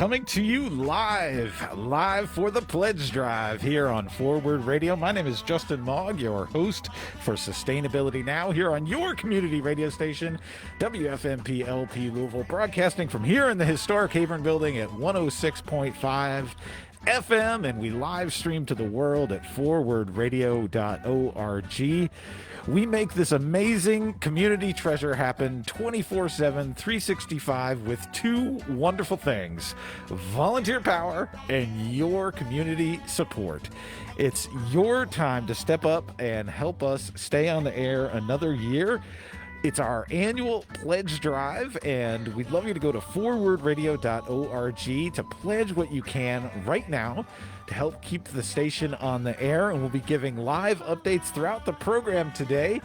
coming to you live for the Pledge Drive here on Forward Radio. My name is Justin Mogg, your host for Sustainability Now here on your community radio station, WFMP LP Louisville, broadcasting from here in the historic Havern Building at 106.5 FM, and we live stream to the world at forwardradio.org. We make this amazing community treasure happen 24/7, 365 with two wonderful things: volunteer power and your community support. It's your time to step up and help us stay on the air another year. It's our annual pledge drive, and we'd love you to go to forwardradio.org to pledge what you can right now to help keep the station on the air. And we'll be giving live updates throughout the program today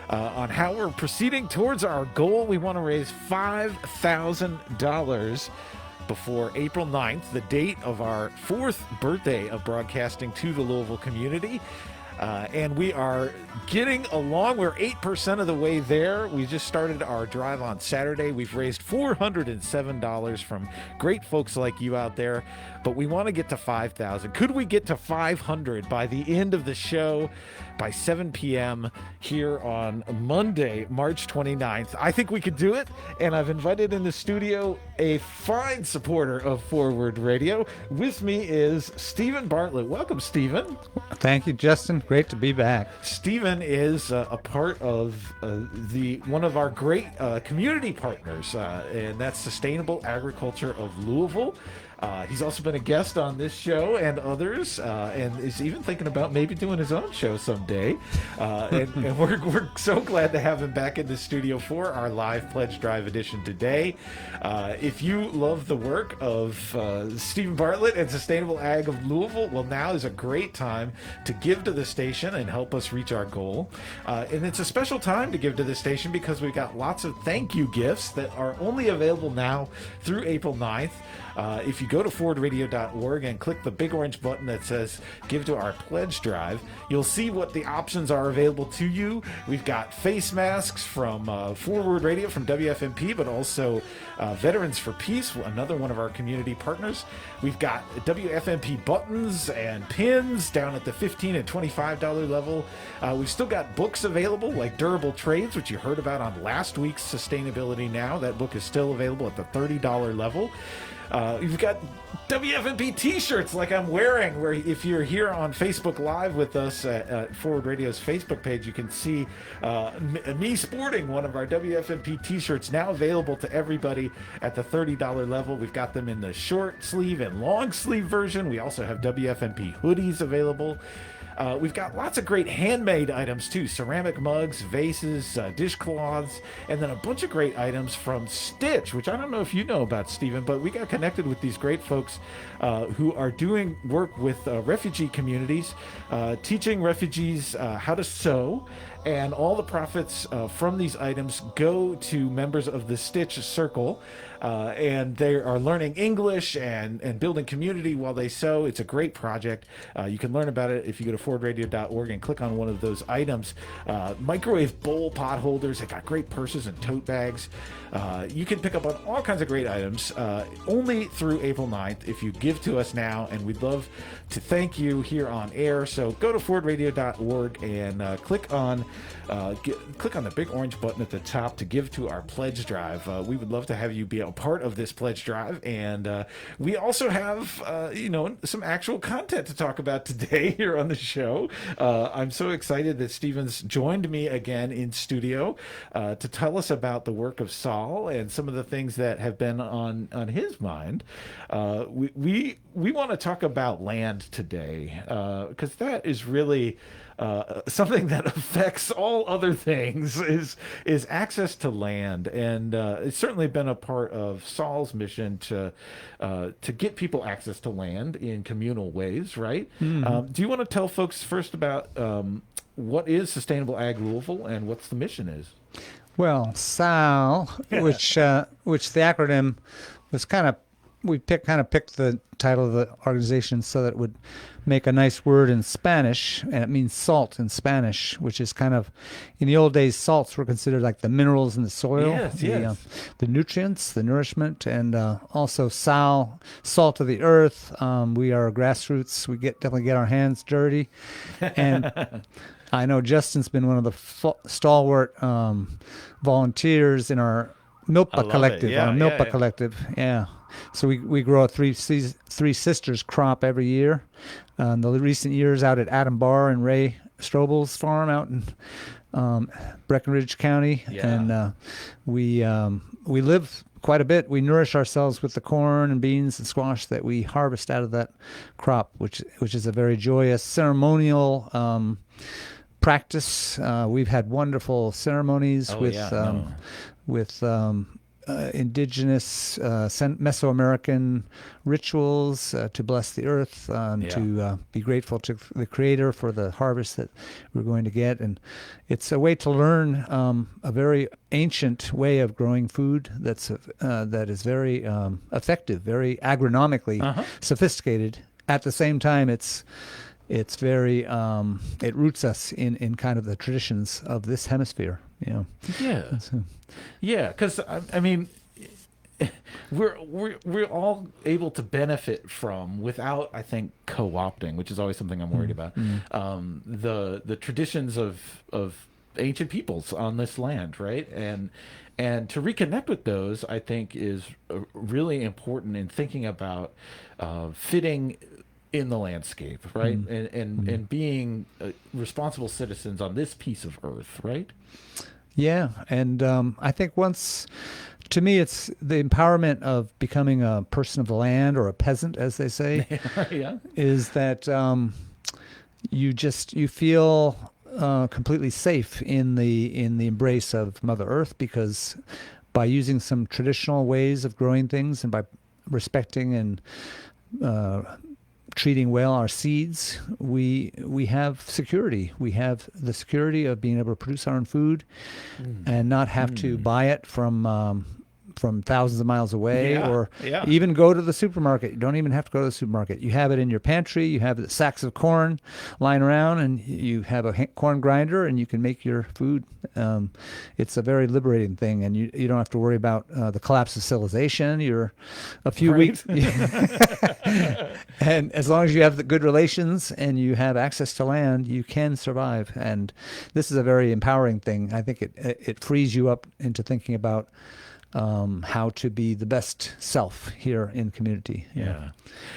on how we're proceeding towards our goal. We want to raise $5,000 before April 9th, the date of our 4th birthday of broadcasting to the Louisville community. And we are getting along. We're 8% of the way there. We just started our drive on Saturday. We've raised $407 from great folks like you out there, but we want to get to 5,000. Could we get to 500 by the end of the show by 7 p.m. here on Monday, March 29th? I think we could do it, and I've invited in the studio a fine supporter of Forward Radio. With me is Stephen Bartlett. Welcome, Stephen. Thank you, Justin. Great to be back. Stephen is a part of one of our great community partners, and that's Sustainable Agriculture of Louisville. He's also been a guest on this show and others, and is even thinking about maybe doing his own show someday. And we're so glad to have him back in the studio for our live Pledge Drive edition today. If you love the work of Stephen Bartlett and Sustainable Ag of Louisville, well, now is a great time to give to the station and help us reach our goal. And it's a special time to give to the station because we've got lots of thank you gifts that are only available now through April 9th. If you go to forwardradio.org and click the big orange button that says Give to Our Pledge Drive, you'll see what the options are available to you. We've got face masks from Forward Radio, from WFMP, but also Veterans for Peace, another one of our community partners. We've got WFMP buttons and pins down at the $15 and $25 level. We've still got books available like Durable Trades, which you heard about on last week's Sustainability Now. That book is still available at the $30 level. You've got WFMP t-shirts like I'm wearing, where if you're here on Facebook Live with us at Forward Radio's Facebook page, you can see me sporting one of our WFMP t-shirts, now available to everybody at the $30 level. We've got them in the short sleeve and long sleeve version. We also have WFMP hoodies available. We've got lots of great handmade items too: ceramic mugs, vases, dishcloths, and then a bunch of great items from Stitch, which I don't know if you know about, Stephen, but we got connected with these great folks who are doing work with refugee communities, teaching refugees how to sew. And all the profits from these items go to members of the Stitch Circle, and they are learning English and building community while they sew. It's a great project. You can learn about it if you go to forwardradio.org and click on one of those items. Microwave bowl pot holders. They got great purses and tote bags. You can pick up on all kinds of great items only through April 9th if you give to us now, and we'd love to thank you here on air. So go to forwardradio.org and click on the big orange button at the top to give to our pledge drive. We would love to have you be a part of this pledge drive, and we also have some actual content to talk about today here on the show. I'm so excited that Stephen's joined me again in studio to tell us about the work of SAL and some of the things that have been on his mind. We want to talk about land today because that is really something that affects all other things is access to land, and it's certainly been a part of Saul's mission to get people access to land in communal ways, right? Mm-hmm. Do you want to tell folks first about what is Sustainable Ag Louisville and what's the mission is? Well, SAL, which the acronym was kind of we picked the title of the organization so that it would make a nice word in Spanish, and it means salt in Spanish, which is kind of, in the old days, salts were considered like the minerals in the soil, the nutrients, the nourishment, and also SAL, salt of the earth. We are grassroots. We definitely get our hands dirty, and I know Justin's been one of the stalwart volunteers in our Milpa collective. Collective, yeah. So we grow a three sisters crop every year. In the recent years, out at Adam Barr and Ray Strobel's farm out in Breckenridge County, and we live quite a bit. We nourish ourselves with the corn and beans and squash that we harvest out of that crop, which is a very joyous ceremonial practice. We've had wonderful ceremonies with indigenous Mesoamerican rituals to bless the earth, to be grateful to the Creator for the harvest that we're going to get. And it's a way to learn a very ancient way of growing food that is very effective, very agronomically sophisticated. At the same time, it's very it roots us in kind of the traditions of this hemisphere. Because I mean, we're all able to benefit from, without, I think, co-opting, which is always something I'm worried about. The traditions of ancient peoples on this land, right? And to reconnect with those, I think, is really important in thinking about fitting in the landscape, right? And being responsible citizens on this piece of earth, right? Yeah, and I think to me, it's the empowerment of becoming a person of the land, or a peasant, as they say, is that you feel completely safe in the embrace of Mother Earth, because by using some traditional ways of growing things and by respecting and treating well our seeds, we have security. We have the security of being able to produce our own food and not have to buy it from thousands of miles away, or even go to the supermarket. You don't even have to go to the supermarket. You have it in your pantry. You have the sacks of corn lying around, and you have a corn grinder, and you can make your food. It's a very liberating thing, and you don't have to worry about the collapse of civilization. You're a few weeks, and as long as you have the good relations and you have access to land, you can survive. And this is a very empowering thing. I think it frees you up into thinking about how to be the best self here in community.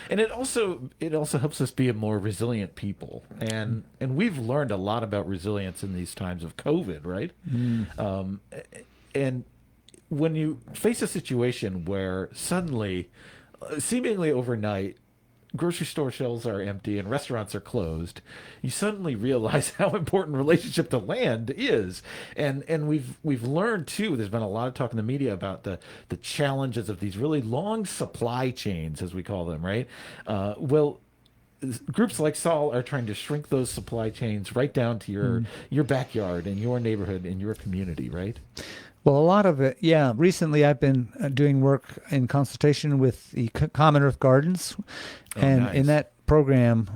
And it also helps us be a more resilient people, and we've learned a lot about resilience in these times of COVID, right? And when you face a situation where suddenly, seemingly overnight, grocery store shelves are empty and restaurants are closed, you suddenly realize how important relationship to land is. And we've learned too, there's been a lot of talk in the media about the challenges of these really long supply chains, as we call them, right? Groups like SAL are trying to shrink those supply chains right down to your backyard and your neighborhood and your community, right? Well, a lot of it, Recently, I've been doing work in consultation with the Common Earth Gardens, and in that program,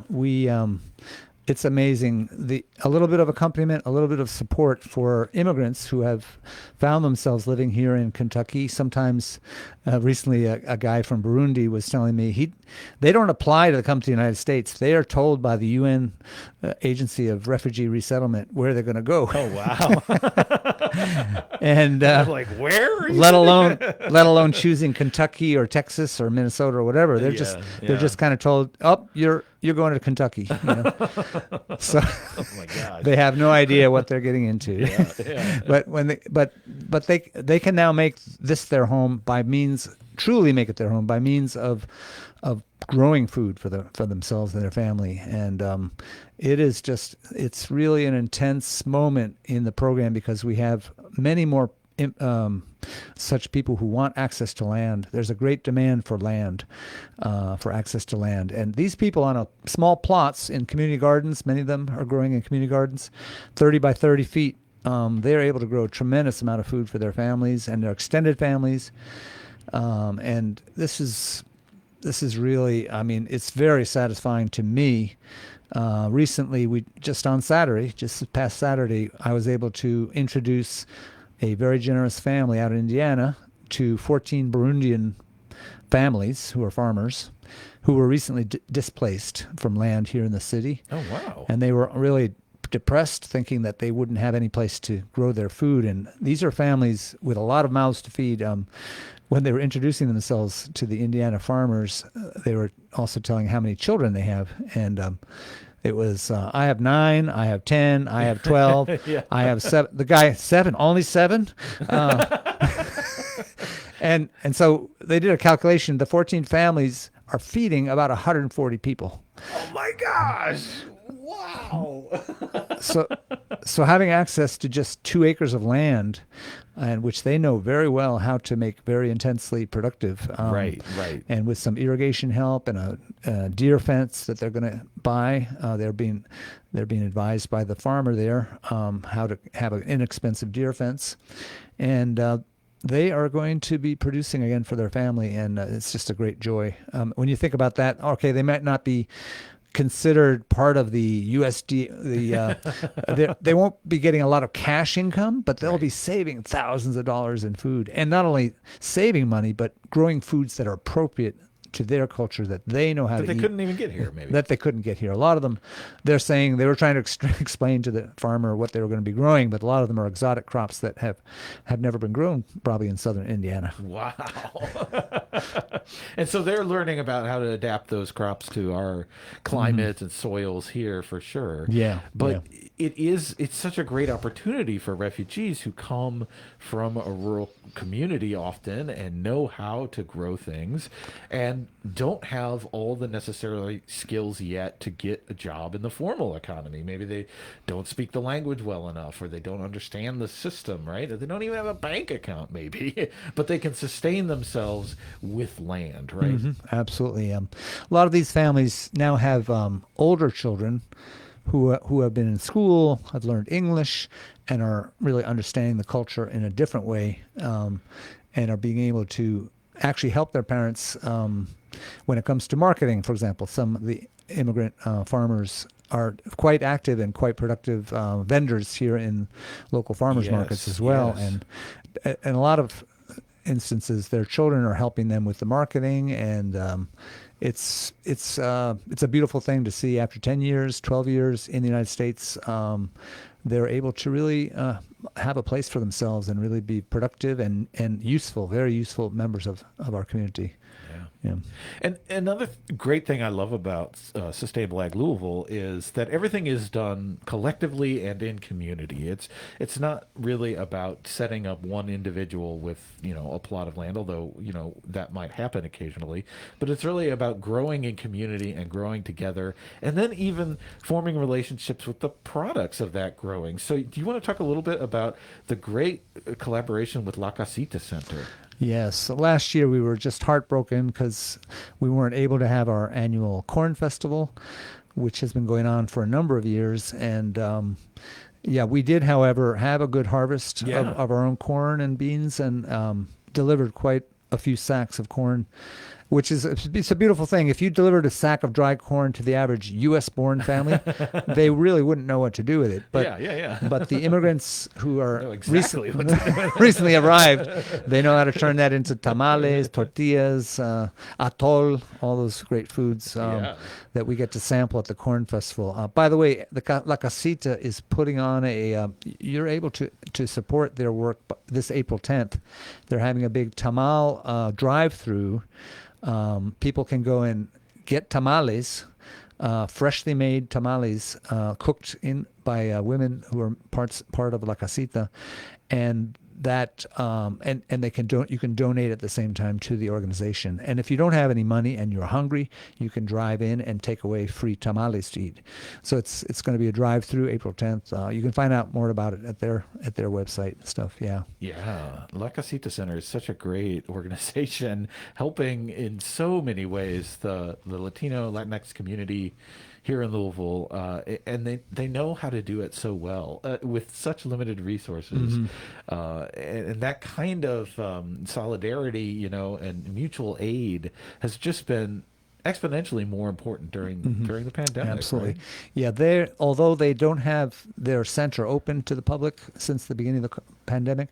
it's amazing. A little bit of accompaniment, a little bit of support for immigrants who have found themselves living here in Kentucky. Sometimes, recently, a guy from Burundi was telling me they don't apply to come to the United States. They are told by the UN Agency of Refugee Resettlement where they're going to go. Oh, wow. And like, where? let alone choosing Kentucky or Texas or Minnesota or whatever. They're just kind of told, you're going to Kentucky. So oh my gosh. They have no idea what they're getting into. But they can now make this their home truly make it their home by means of growing food for themselves and their family. And it's really an intense moment in the program, because we have many more such people who want access to land. There's a great demand for land, for access to land. And these people on small plots in community gardens, many of them are growing in community gardens, 30 by 30 feet, they're able to grow a tremendous amount of food for their families and their extended families. And this is this is really, I mean, it's very satisfying to me. Recently, we just on Saturday, just this past Saturday, I was able to introduce a very generous family out in Indiana to 14 Burundian families who are farmers who were recently displaced from land here in the city. Oh, wow. And they were really depressed, thinking that they wouldn't have any place to grow their food. And these are families with a lot of mouths to feed. When they were introducing themselves to the Indiana farmers, they were also telling how many children they have. And it was, I have 9, I have 10, I have 12, Yeah. I have 7. The guy, 7, only 7? And so they did a calculation. The 14 families are feeding about 140 people. Oh my gosh. Wow. So having access to just 2 acres of land, and which they know very well how to make very intensely productive, Right. and with some irrigation help and a deer fence that they're going to buy, they're being advised by the farmer there how to have an inexpensive deer fence, and they are going to be producing again for their family, and it's just a great joy. When you think about that, okay, they might not be considered part of the USD. They won't be getting a lot of cash income, but they'll be saving thousands of dollars in food, and not only saving money, but growing foods that are appropriate to their culture that they know how to eat. That they couldn't even get here, maybe. That they couldn't get here. A lot of them, they're saying they were trying to explain to the farmer what they were going to be growing, but a lot of them are exotic crops that have never been grown probably in southern Indiana. Wow. And so they're learning about how to adapt those crops to our climate and soils here for sure. Yeah. But it's such a great opportunity for refugees who come from a rural community often and know how to grow things and don't have all the necessary skills yet to get a job in the formal economy. Maybe they don't speak the language well enough, or they don't understand the system, right? Or they don't even have a bank account, maybe, but they can sustain themselves with land, right? Absolutely. A lot of these families now have older children who have been in school, have learned English, and are really understanding the culture in a different way, and are being able to actually help their parents when it comes to marketing. For example, some of the immigrant farmers are quite active and quite productive vendors here in local farmers markets as well, and in a lot of instances, their children are helping them with the marketing, and it's a beautiful thing to see. After 10 years, 12 years in the United States, they're able to really have a place for themselves and really be productive and useful, very useful members of our community. Yeah. And another great thing I love about Sustainable Ag Louisville is that everything is done collectively and in community. It's not really about setting up one individual with, a plot of land, although, that might happen occasionally, but it's really about growing in community and growing together, and then even forming relationships with the products of that growing. So do you want to talk a little bit about the great collaboration with La Casita Center? Yes. So last year we were just heartbroken because we weren't able to have our annual corn festival, which has been going on for a number of years. And we did, however, have a good harvest of our own corn and beans, and delivered quite a few sacks of corn, which is it's a beautiful thing. If you delivered a sack of dry corn to the average U.S.-born family, they really wouldn't know what to do with it. But, but the immigrants who are recently arrived, they know how to turn that into tamales, tortillas, atol, all those great foods that we get to sample at the Corn Festival. By the way, the La Casita is putting on you're able to support their work this April 10th. They're having a big tamal drive-through. People can go and get tamales, freshly made tamales, cooked by women who are part of La Casita, and that and you can donate at the same time to the organization. And if you don't have any money and you're hungry, you can drive in and take away free tamales to eat. So it's going to be a drive-through April 10th. You can find out more about it at their website and stuff. Yeah. La Casita Center is such a great organization, helping in so many ways the Latino Latinx community here in Louisville, and they know how to do it so well with such limited resources, and that kind of solidarity, and mutual aid has just been exponentially more important during the pandemic. Absolutely. Right? Yeah, they although they don't have their center open to the public since the beginning of the pandemic,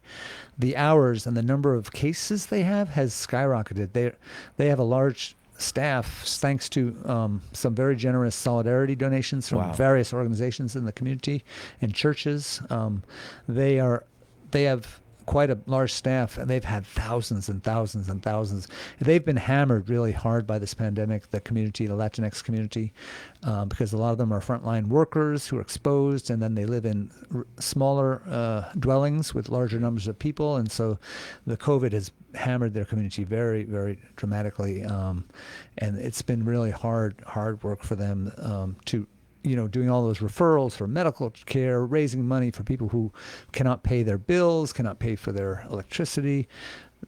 the hours and the number of cases they have has skyrocketed. They have a large staff thanks to some very generous solidarity donations from Wow. various organizations in the community and churches. They have quite a large staff, and they've had thousands and thousands and thousands. They've been hammered really hard by this pandemic, the community, the Latinx community, because a lot of them are frontline workers who are exposed, and then they live in smaller dwellings with larger numbers of people, and so the COVID has hammered their community very, very dramatically, and it's been really hard work for them to doing all those referrals for medical care, raising money for people who cannot pay their bills, cannot pay for their electricity,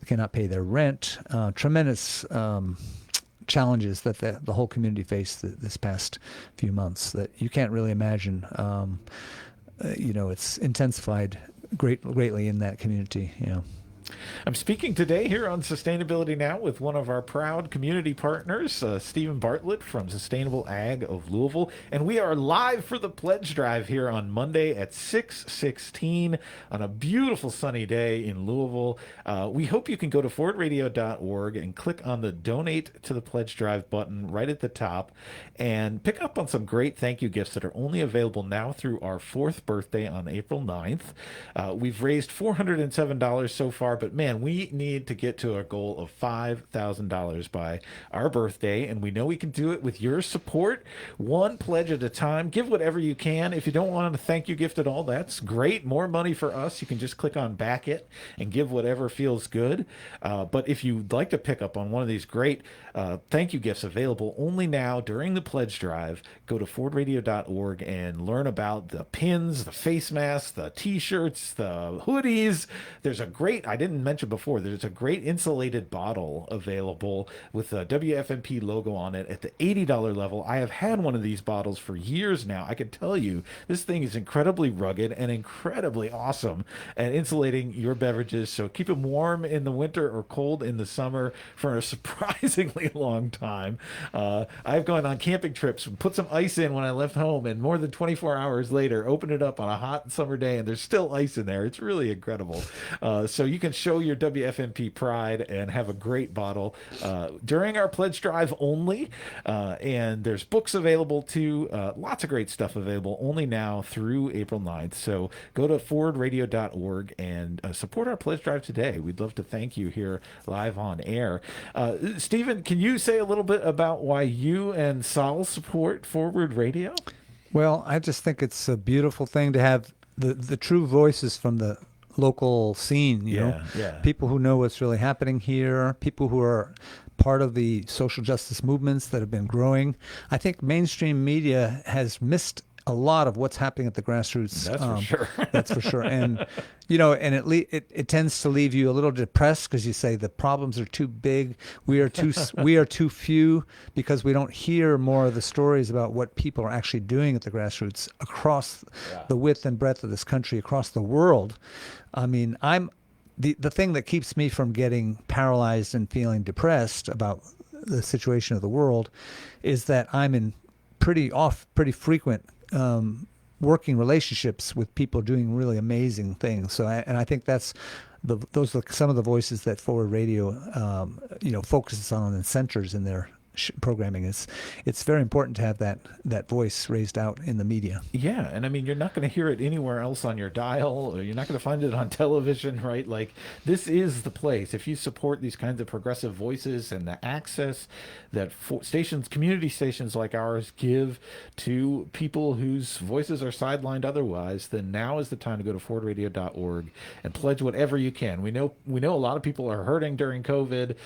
cannot pay their rent. Tremendous challenges that the whole community faced this past few months that you can't really imagine. It's intensified greatly in that community. I'm speaking today here on Sustainability Now with one of our proud community partners, Stephen Bartlett from Sustainable Ag of Louisville. And we are live for the pledge drive here on Monday at 6:16 on a beautiful sunny day in Louisville. We hope you can go to forwardradio.org and click on the Donate to the Pledge Drive button right at the top and pick up on some great thank you gifts that are only available now through our 4th birthday on April 9th. We've raised $407 so far, but man, we need to get to a goal of $5,000 by our birthday, and we know we can do it with your support, one pledge at a time. Give whatever you can. If you don't want a thank you gift at all, that's great. More money for us. You can just click on Back It and give whatever feels good. But if you'd like to pick up on one of these great thank you gifts available only now during the pledge drive, go to forwardradio.org and learn about the pins, the face masks, the t-shirts, the hoodies. There's a great, I didn't mention before, there's a great insulated bottle available with the WFMP logo on it at the $80 level. I have had one of these bottles for years now. I can tell you this thing is incredibly rugged and incredibly awesome at insulating your beverages. So keep them warm in the winter or cold in the summer for a surprisingly long time. I've gone on camping trips and put some ice in when I left home, and more than 24 hours later, open it up on a hot summer day, and there's still ice in there. It's really incredible. So you can show your WFMP pride and have a great bottle during our pledge drive only. And there's books available too. Lots of great stuff available only now through April 9th. So go to forwardradio.org and support our pledge drive today. We'd love to thank you here live on air. Stephen, can you say a little bit about why you and SAL support Forward Radio? Well, I just think it's a beautiful thing to have the true voices from the local scene, you know, people who know what's really happening here, people who are part of the social justice movements that have been growing. I think mainstream media has missed a lot of what's happening at the grassroots. That's for sure. That's for sure. And, you know, and it tends to leave you a little depressed because you say the problems are too big. We are too few, because we don't hear more of the stories about what people are actually doing at the grassroots across the width and breadth of this country, across the world. I mean, the thing that keeps me from getting paralyzed and feeling depressed about the situation of the world is that I'm in pretty frequent working relationships with people doing really amazing things. So, I think those are some of the voices that Forward Radio, focuses on and centers in their programming. It's very important to have that voice raised out in the media. Yeah, and I mean, you're not going to hear it anywhere else on your dial, or you're not going to find it on television, right? Like, this is the place. If you support these kinds of progressive voices and the access that community stations like ours give to people whose voices are sidelined otherwise, then now is the time to go to forwardradio.org and pledge whatever you can. We know a lot of people are hurting during COVID.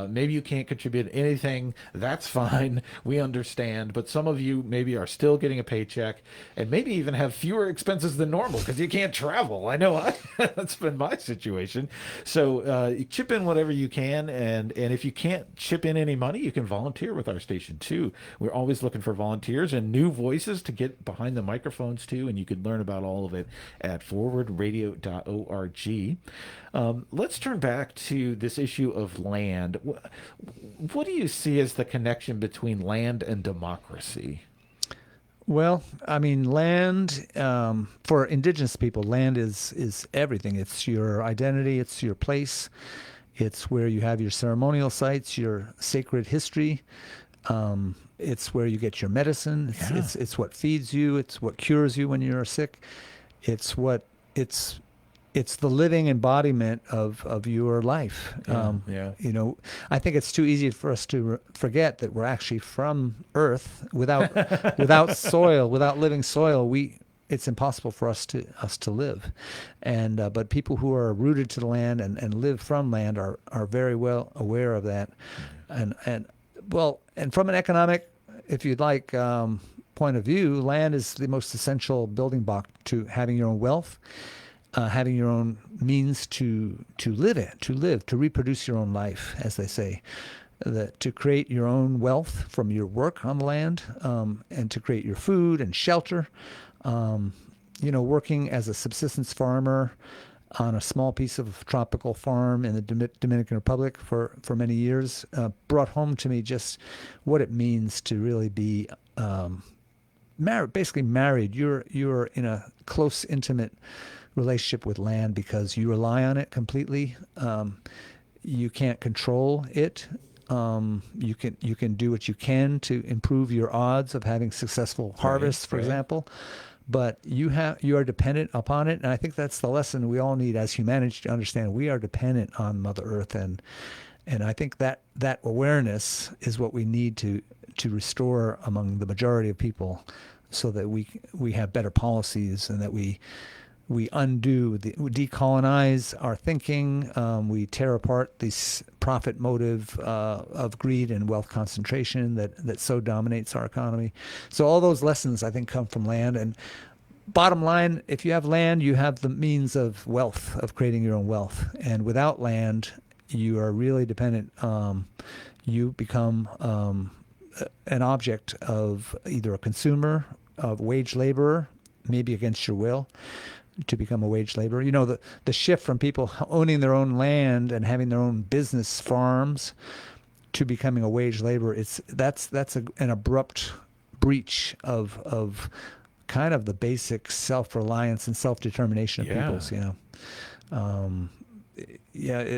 Maybe you can't contribute anything That's fine. We understand. But some of you maybe are still getting a paycheck and maybe even have fewer expenses than normal because you can't travel. I know that's been my situation. So you chip in whatever you can. And if you can't chip in any money, you can volunteer with our station too. We're always looking for volunteers and new voices to get behind the microphones too. And you can learn about all of it at forwardradio.org. Let's turn back to this issue of land. What do you see as the connection between land and democracy? Well, I mean, land for indigenous people, land is everything. It's your identity. It's your place. It's where you have your ceremonial sites, your sacred history. It's where you get your medicine. It's what feeds you. It's what cures you when you're sick. It's what it's the living embodiment of your life. You know, I think it's too easy for us to forget that we're actually from Earth. Without soil, without living soil, it's impossible for us to live. And but people who are rooted to the land and live from land are very well aware of that. And from an economic, if you'd like, point of view, land is the most essential building block to having your own wealth. Having your own means to live, to reproduce your own life, as they say, to create your own wealth from your work on the land, and to create your food and shelter. Working as a subsistence farmer on a small piece of tropical farm in the Dominican Republic for many years brought home to me just what it means to really be married. You're in a close, intimate relationship with land because you rely on it completely. You can't control it. You can do what you can to improve your odds of having successful harvests, for example. But you are dependent upon it, and I think that's the lesson we all need as humanity to understand. We are dependent on Mother Earth, and I think that awareness is what we need to restore among the majority of people, so that we have better policies and that we decolonize our thinking. We tear apart this profit motive of greed and wealth concentration that so dominates our economy. So all those lessons, I think, come from land. And bottom line, if you have land, you have the means of wealth, of creating your own wealth. And without land, you are really dependent. You become an object of either a consumer, of wage laborer, maybe against your will, to become a wage laborer. You know, the shift from people owning their own land and having their own business farms to becoming a wage laborer, that's an abrupt breach of kind of the basic self-reliance and self-determination of peoples,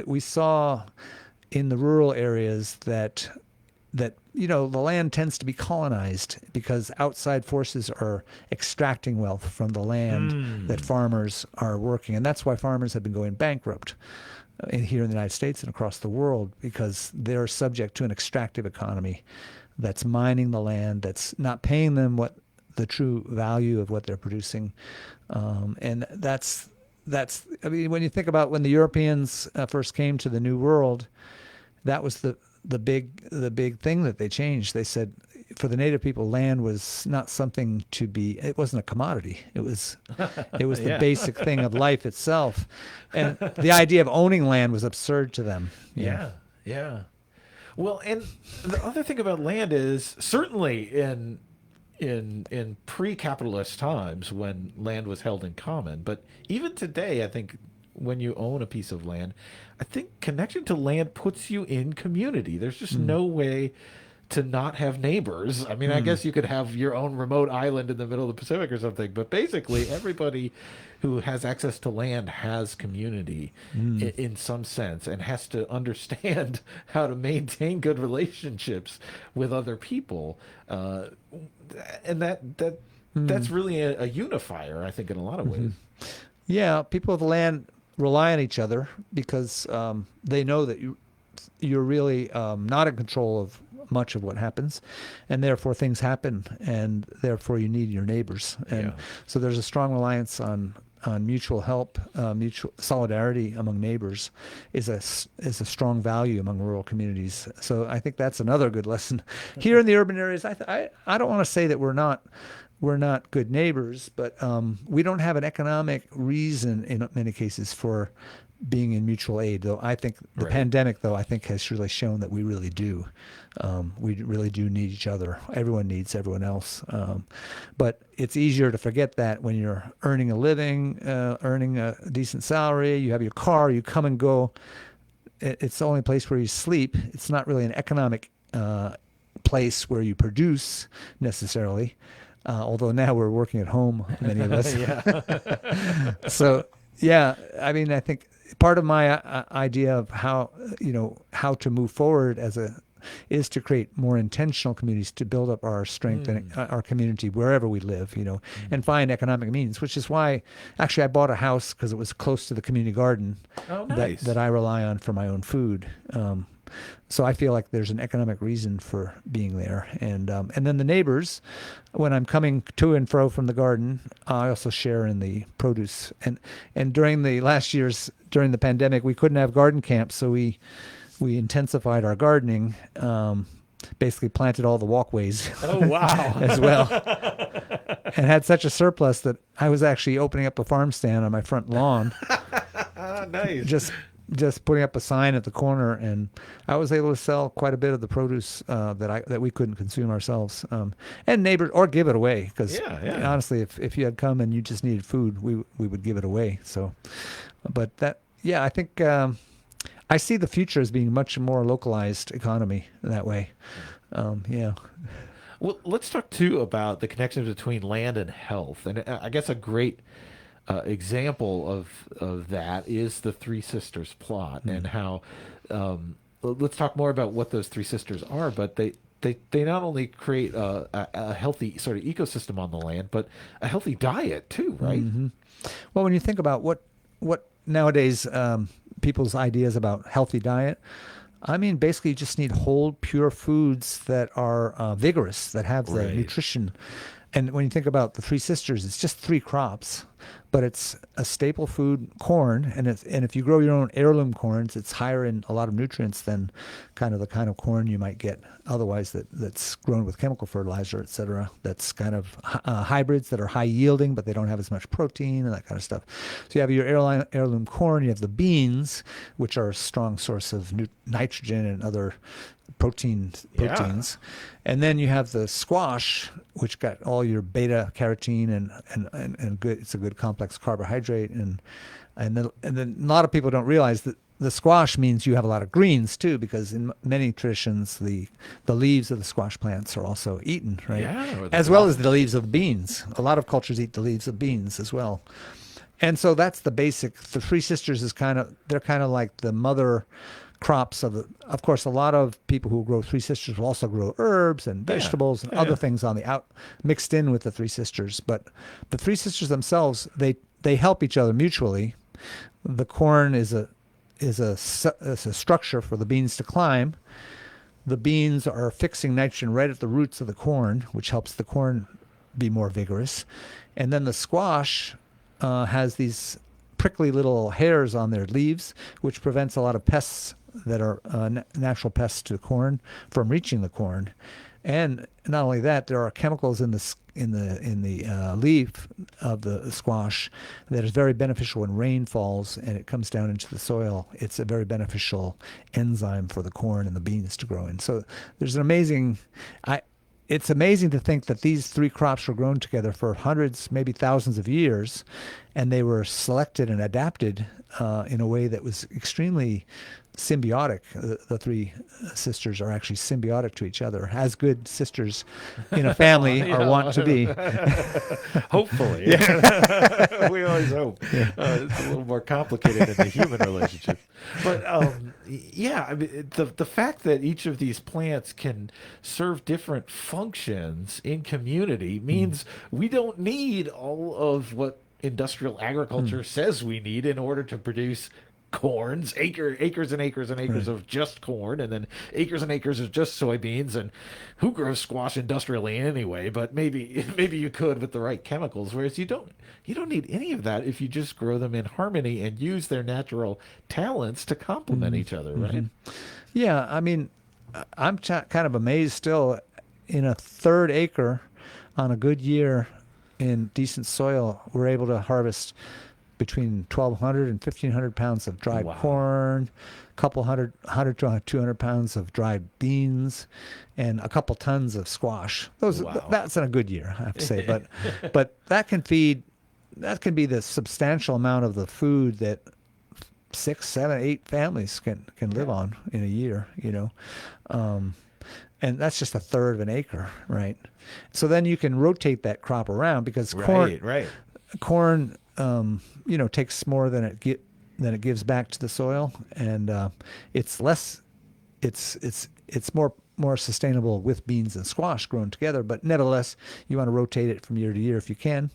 we saw in the rural areas that the land tends to be colonized because outside forces are extracting wealth from the land that farmers are working. And that's why farmers have been going bankrupt here in the United States and across the world, because they're subject to an extractive economy that's mining the land, that's not paying them what the true value of what they're producing. And that's when you think about when the Europeans first came to the New World, that was the big thing that they changed. They said for the native people, land was not something to be, it wasn't a commodity. It was the basic thing of life itself. And the idea of owning land was absurd to them. Yeah. Well, and the other thing about land is certainly in pre-capitalist times when land was held in common, but even today, I think when you own a piece of land, I think connection to land puts you in community. There's just no way to not have neighbors. I mean, I guess you could have your own remote island in the middle of the Pacific or something, but basically everybody who has access to land has community in some sense and has to understand how to maintain good relationships with other people. And that's really a unifier, I think, in a lot of ways. Yeah, people of the land rely on each other because they know that you're really not in control of much of what happens, and therefore things happen, and therefore you need your neighbors. And so there's a strong reliance on on mutual help, mutual solidarity among neighbors is is a strong value among rural communities. So I think that's another good lesson. Here in the urban areas, I don't want to say that we're not good neighbors, but we don't have an economic reason in many cases for being in mutual aid. Though I think the Right. pandemic, though, I think has really shown that we really do. We really do need each other. Everyone needs everyone else. But it's easier to forget that when you're earning a living, earning a decent salary, you have your car, you come and go. It's the only place where you sleep. It's not really an economic place where you produce necessarily. Although now we're working at home, many of us. So, yeah, I mean, I think part of my idea of how to move forward is to create more intentional communities to build up our strength and our community wherever we live, and find economic means, which is why actually I bought a house because it was close to the community garden Nice. that I rely on for my own food. So I feel like there's an economic reason for being there. And then the neighbors, when I'm coming to and fro from the garden, I also share in the produce. And during the last years, during the pandemic, we couldn't have garden camps, so we intensified our gardening, basically planted all the walkways. Oh, wow. As well. And had such a surplus that I was actually opening up a farm stand on my front lawn. Nice. Just putting up a sign at the corner, and I was able to sell quite a bit of the produce that we couldn't consume ourselves, and neighbors, or give it away, because honestly, if you had come and you just needed food, we would give it away. So, but I think I see the future as being much more localized economy that way. Well, let's talk too about the connection between land and health, and I guess a great example of that is the Three Sisters plot, and how let's talk more about what those three sisters are. But they not only create a healthy sort of ecosystem on the land, but a healthy diet too, right? Mm-hmm. Well, when you think about what nowadays people's ideas about healthy diet, I mean, basically you just need whole, pure foods that are vigorous, that have the nutrition. And when you think about the Three Sisters, it's just three crops, but it's a staple food, corn, and if you grow your own heirloom corns, it's higher in a lot of nutrients than the kind of corn you might get otherwise that's grown with chemical fertilizer, et cetera. That's kind of hybrids that are high yielding, but they don't have as much protein and that kind of stuff. So you have your heirloom corn, you have the beans, which are a strong source of nitrogen and other proteins. And then you have the squash, which got all your beta carotene and good. It's a good complex carbohydrate, and then a lot of people don't realize that the squash means you have a lot of greens too, because in many traditions the leaves of the squash plants are also eaten, right? As well as the leaves of beans. A lot of cultures eat the leaves of beans as well. And so that's the basic. The Three Sisters they're kind of like the mother crops of course, a lot of people who grow Three Sisters will also grow herbs and vegetables and other things on the out mixed in with the Three Sisters. But the Three Sisters themselves, they help each other mutually. The corn is a structure for the beans to climb. The beans are fixing nitrogen right at the roots of the corn, which helps the corn be more vigorous. And then the squash has these prickly little hairs on their leaves, which prevents a lot of pests that are natural pests to corn from reaching the corn. And not only that, there are chemicals in the leaf of the squash that is very beneficial when rain falls and it comes down into the soil. It's a very beneficial enzyme for the corn and the beans to grow in. So there's it's amazing to think that these three crops were grown together for hundreds, maybe thousands of years, and they were selected and adapted in a way that was extremely symbiotic. The Three Sisters are actually symbiotic to each other, as good sisters in a family are wont to be. Hopefully. We always hope. It's a little more complicated in the human relationship. But I mean, the fact that each of these plants can serve different functions in community means we don't need all of what industrial agriculture says we need in order to produce corns, acres and acres and acres Right. of just corn, and then acres and acres of just soybeans. And who grows squash industrially anyway? But maybe maybe you could with the right chemicals. Whereas you don't need any of that if you just grow them in harmony and use their natural talents to complement Hmm. each other, right? Hmm. Yeah, I mean, I'm kind of amazed still in a third acre on a good year in decent soil, we're able to harvest between 1,200 and 1,500 pounds of dried Wow. corn, a couple hundred to 200 pounds of dried beans, and a couple tons of squash. Wow. That's in a good year, I have to say. But that can be the substantial amount of the food that 6, 7, 8 families can live Yeah. on in a year. Um, and that's just a third of an acre, right? So then you can rotate that crop around because Right, right. corn takes more than it gives back to the soil, and it's less it's more sustainable with beans and squash grown together. But nevertheless, you want to rotate it from year to year if you can,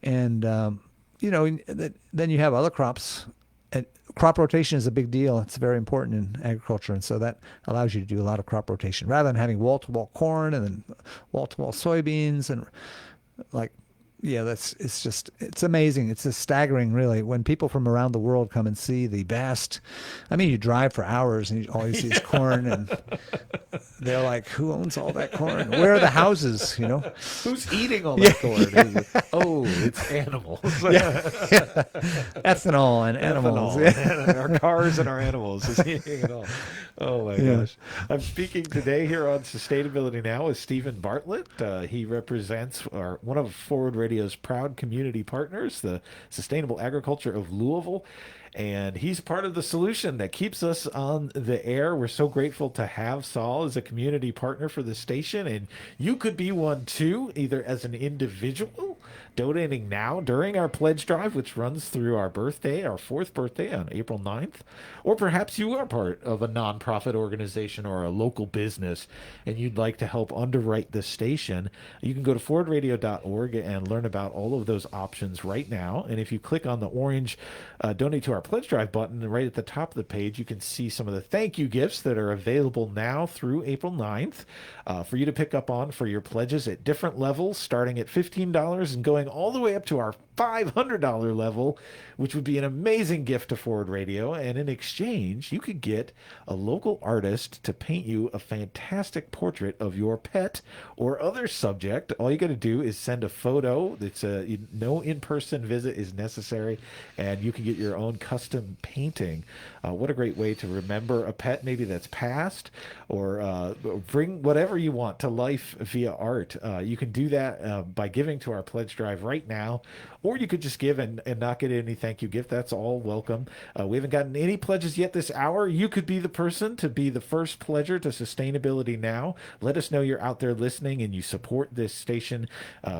and then you have other crops. And crop rotation is a big deal. It's very important in agriculture, and so that allows you to do a lot of crop rotation rather than having wall to wall corn and then wall to wall soybeans and like yeah, it's amazing. It's just staggering, really, when people from around the world come and see the vast. I mean, you drive for hours and all you see is corn, and they're like, "Who owns all that corn? Where are the houses?" Who's eating all Yeah, that corn? Oh, it's animals. yeah, ethanol and animals. Ethanol. And our cars and our animals is eating it all. Oh my Yeah. gosh. I'm speaking today here on Sustainability Now with Stephen Bartlett. He represents one of Forward Radio's proud community partners, the Sustainable Agriculture of Louisville. And he's part of the solution that keeps us on the air. We're so grateful to have Saul as a community partner for the station. And you could be one too, either as an individual donating now during our pledge drive, which runs through our birthday, our fourth birthday on April 9th, or perhaps you are part of a nonprofit organization or a local business and you'd like to help underwrite the station. You can go to forwardradio.org and learn about all of those options right now. And if you click on the orange donate to our pledge drive button right at the top of the page, you can see some of the thank you gifts that are available now through April 9th for you to pick up on for your pledges at different levels, starting at $15 and going all the way up to our $500 level, which would be an amazing gift to Forward Radio. And in exchange, you could get a local artist to paint you a fantastic portrait of your pet or other subject. All you got to do is send a photo. No in-person visit is necessary, and you can get your own custom painting. What a great way to remember a pet, maybe that's passed, or bring whatever you want to life via art. You can do that by giving to our pledge drive right now, or you could just give and not get any thank you gift. That's all welcome. We haven't gotten any pledges yet this hour. You could be the person to be the first pledger to Sustainability Now. Let us know you're out there listening and you support this station.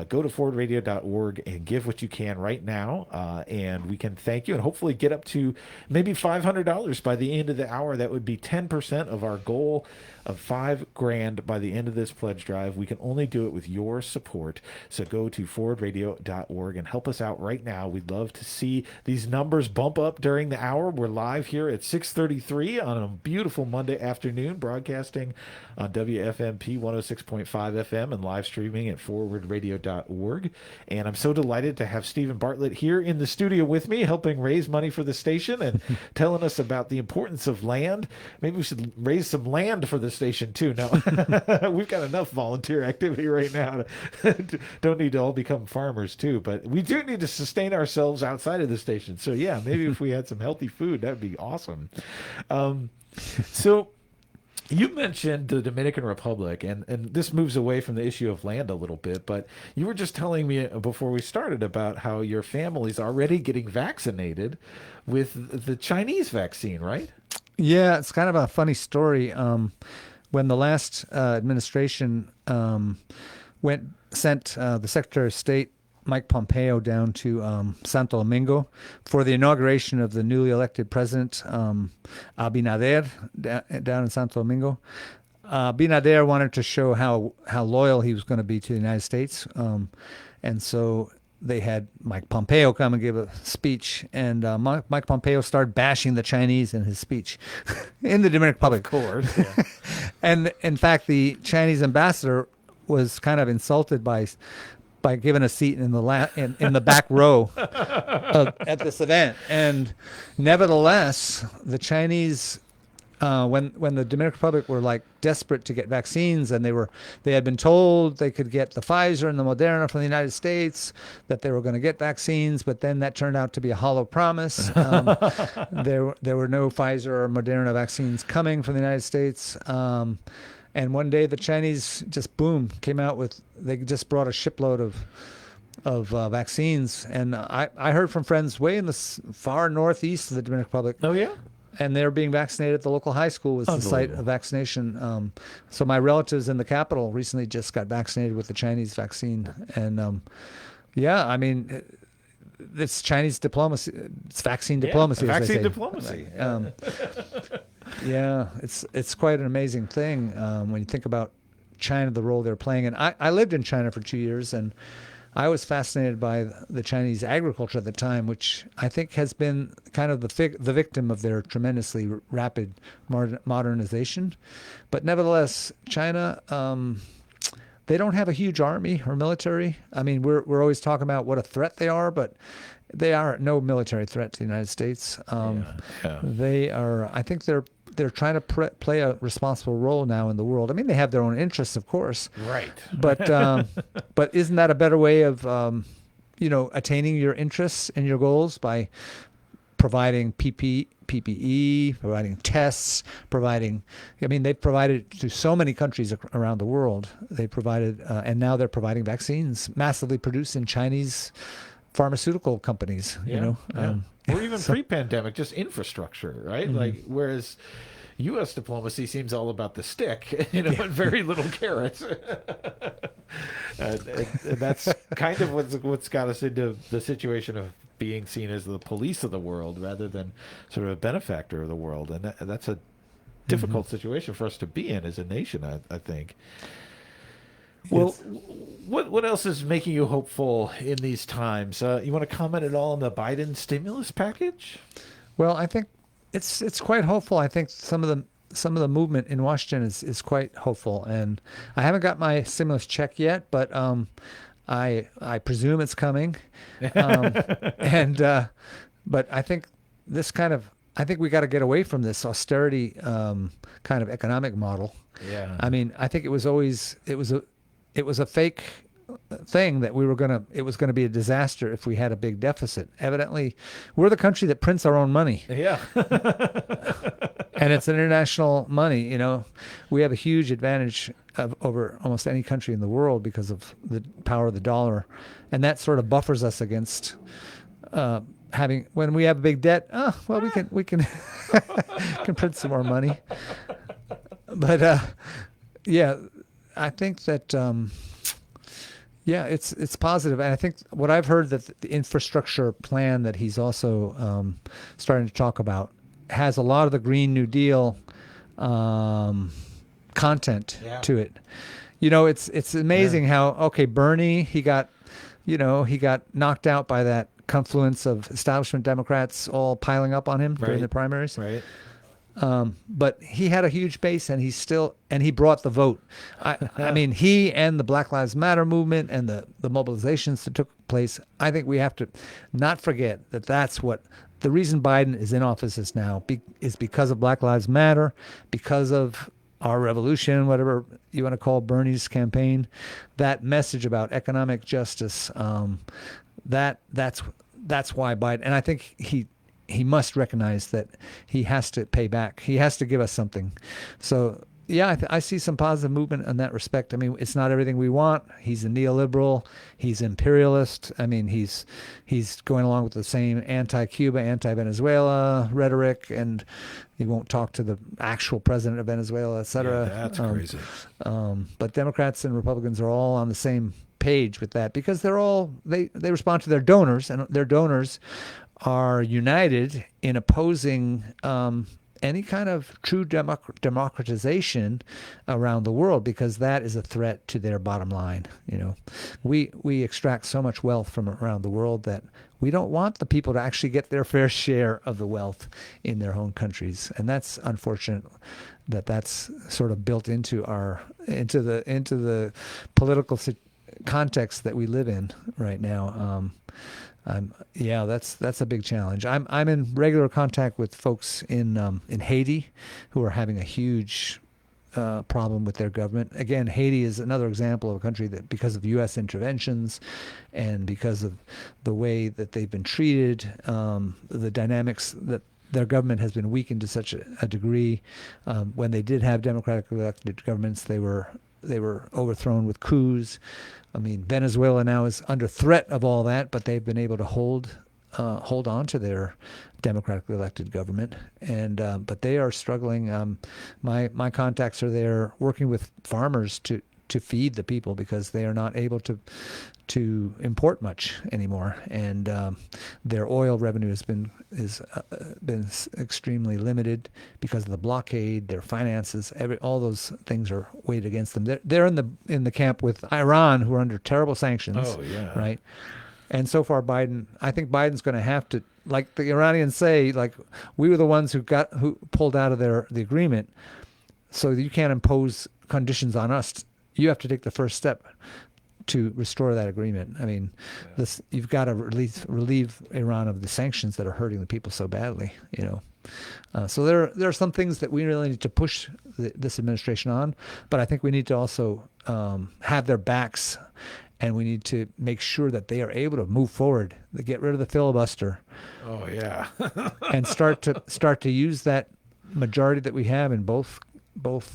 Go to forwardradio.org and give what you can right now, and we can thank you and hopefully get up to maybe $500 by the end of the hour. That would be 10% of our goal of $5,000 by the end of this pledge drive. We can only do it with your support. So go to forwardradio.org and help us out right now. We'd love to see these numbers bump up during the hour. We're live here at 6:33 on a beautiful Monday afternoon, broadcasting on WFMP 106.5 FM and live streaming at forwardradio.org. And I'm so delighted to have Stephen Bartlett here in the studio with me, helping raise money for the station and telling us about the importance of land. Maybe we should raise some land for the station too. No, we've got enough volunteer activity right now. Don't need to all become farmers too, but we do need to sustain ourselves outside of the station. So yeah, maybe if we had some healthy food, that'd be awesome. So you mentioned the Dominican Republic, and this moves away from the issue of land a little bit, but you were just telling me before we started about how your family's already getting vaccinated with the Chinese vaccine, right? Yeah, it's kind of a funny story. When the last administration sent the Secretary of State Mike Pompeo down to Santo Domingo for the inauguration of the newly elected president Abinader down in Santo Domingo. Abinader wanted to show how loyal he was going to be to the United States, and so they had Mike Pompeo come and give a speech, and Mike Pompeo started bashing the Chinese in his speech in the Dominican Of Republic. course. Yeah. And in fact, the Chinese ambassador was kind of insulted by given a seat in in the back row at this event. And nevertheless, the Chinese, when the Dominican Republic were like desperate to get vaccines, and they had been told they could get the Pfizer and the Moderna from the United States, that they were going to get vaccines, but then that turned out to be a hollow promise. There were no Pfizer or Moderna vaccines coming from the United States. And one day the Chinese just came out with, they just brought a shipload of vaccines. And I heard from friends way in the far northeast of the Dominican Republic. Oh, yeah? And they were being vaccinated at the local high school was the site of vaccination. So my relatives in the capital recently just got vaccinated with the Chinese vaccine. And yeah, I mean, it's Chinese diplomacy. It's vaccine diplomacy. Yeah, as they vaccine say. diplomacy. Yeah, it's quite an amazing thing when you think about China, the role they're playing. And I lived in China for 2 years, and I was fascinated by the Chinese agriculture at the time, which I think has been kind of the victim of their tremendously rapid modernization. But nevertheless, China, they don't have a huge army or military. I mean, we're always talking about what a threat they are, but they are no military threat to the United States. They are. I think they're trying to play a responsible role now in the world. I mean, they have their own interests, of course. Right. But isn't that a better way of, attaining your interests and your goals by providing PPE, providing tests, they've provided to so many countries around the world. They provided, and now they're providing vaccines massively produced in Chinese pharmaceutical companies, or even pre-pandemic, just infrastructure, right? Mm-hmm. Like, whereas U.S. diplomacy seems all about the stick, and very little carrots. And that's kind of what's got us into the situation of being seen as the police of the world rather than sort of a benefactor of the world. And that's a difficult situation for us to be in as a nation, I think. Well, what else is making you hopeful in these times? You want to comment at all on the Biden stimulus package? Well, I think it's quite hopeful. I think some of the movement in Washington is quite hopeful, and I haven't got my stimulus check yet, but I presume it's coming, but I think I think we got to get away from this austerity kind of economic model. Yeah. I mean, I think it was a fake thing that it was gonna be a disaster if we had a big deficit. Evidently, we're the country that prints our own money. Yeah. And it's international money. We have a huge advantage over almost any country in the world because of the power of the dollar, and that sort of buffers us against when we have a big debt. We can can print some more money. But yeah, I think that it's positive, and I think what I've heard that the infrastructure plan that he's also starting to talk about has a lot of the Green New Deal content to it. It's amazing how Bernie he got knocked out by that confluence of establishment Democrats all piling up on him during the primaries. Right. But he had a huge base, and he brought the vote. I mean, he and the Black Lives Matter movement and the mobilizations that took place. I think we have to not forget that's what the reason Biden is in office is because of Black Lives Matter, because of our revolution, whatever you want to call Bernie's campaign. That message about economic justice, that's why Biden. And I think he must recognize that he has to pay back. He has to give us something. So, yeah, I see some positive movement in that respect. I mean, it's not everything we want. He's a neoliberal. He's imperialist. I mean, he's going along with the same anti-Cuba, anti-Venezuela rhetoric, and he won't talk to the actual president of Venezuela, et cetera. Yeah, that's crazy. But Democrats and Republicans are all on the same page with that because they respond to their donors, and their donors are united in opposing any kind of true democratization around the world, because that is a threat to their bottom line. We extract so much wealth from around the world that we don't want the people to actually get their fair share of the wealth in their own countries, and that's unfortunate that that's sort of built into the political context that we live in right now. That's a big challenge. I'm in regular contact with folks in Haiti who are having a huge problem with their government. Again, Haiti is another example of a country that, because of U.S. interventions and because of the way that they've been treated, the dynamics that their government has been weakened to such a degree. When they did have democratically elected governments, they were overthrown with coups. I mean, Venezuela now is under threat of all that, but they've been able to hold on to their democratically elected government, but they are struggling. My contacts are there working with farmers to feed the people, because they are not able to import much anymore, and their oil revenue has been extremely limited because of the blockade. Their finances, all those things are weighed against them. They're in the camp with Iran, who are under terrible sanctions. Oh yeah, right. And so far, I think Biden's going to have to, like the Iranians say, like, we were the ones who pulled out of the agreement, so you can't impose conditions on us. You have to take the first step to restore that agreement. I mean, you've got to relieve Iran of the sanctions that are hurting the people so badly. So there are some things that we really need to push this administration on, but I think we need to also have their backs, and we need to make sure that they are able to move forward, to get rid of the filibuster. Oh yeah, and start to use that majority that we have in both